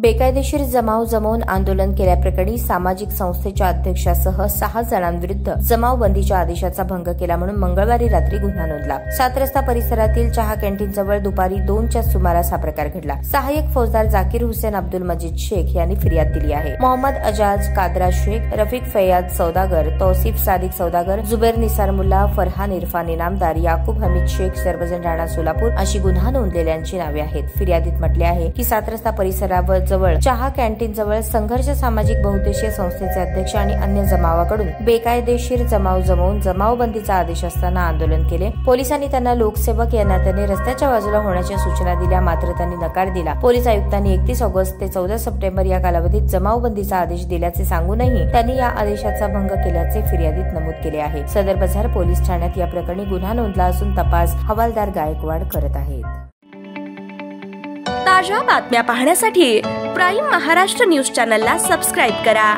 बेकायदेशीर जमाव जमवून आंदोलन केल्याप्रकरणी सामाजिक संस्थेच्या अध्यक्षासह 6 जणांविरुद्ध जमावबंदीच्या आदेशाचा भंग केला म्हणून मंगळवारी रात्री गुन्हा नोंदला। 7 रस्ता परिसरातील चहा कॅन्टीन जवळ दुपारी 2च्या सुमारास हा प्रकार घडला। सहाय्यक फौजदार जाकीर हुसेन अब्दुल मजीद शेख यांनी फिर्याद दिली आहे। मोहम्मद अजाज कादरा शेख, रफिक फैयाद सौदागर, तौसिफ सादिक सौदागर, जुबैर निसार मुल्ला, फरहान इरफान इनामदार, याकूब हमीद शेख सर्वजण राणा सोलापूर अशी गुन्हा नोंदलेल्यांची नावे आहेत। फिर्यादीत म्हटले आहे की 7 रस्ता परिसरावर जवळ चहा कॅन्टीन जवळ संघर्ष सामाजिक बहुउद्देशीय संस्थेचे अध्यक्ष आणि अन्य जमावाकडून बेकायदेशीर जमाव जमवून जमावबंदीचा आदेश असताना आंदोलन केले। पोलिसांनी त्यांना लोकसेवक या नात्याने रस्त्याच्या बाजूला होण्याच्या सूचना दिल्या, मात्र त्यांनी नकार दिला। पोलीस आयुक्तांनी 31 ऑगस्ट ते 14 सप्टेंबर या कालावधीत जमावबंदीचा आदेश दिल्याचे सांगूनही त्यांनी या आदेशाचा भंग केल्याचे फिर्यादीत नमूद केले आहे। सदर बाजार पोलीस ठाण्यात या प्रकरणी गुन्हा नोंदला असून तपास हवालदार गायकवाड करत आहेत। ताज्या बातम्या पाहण्यासाठी प्राईम महाराष्ट्र न्यूज चॅनलला सबस्क्राईब करा।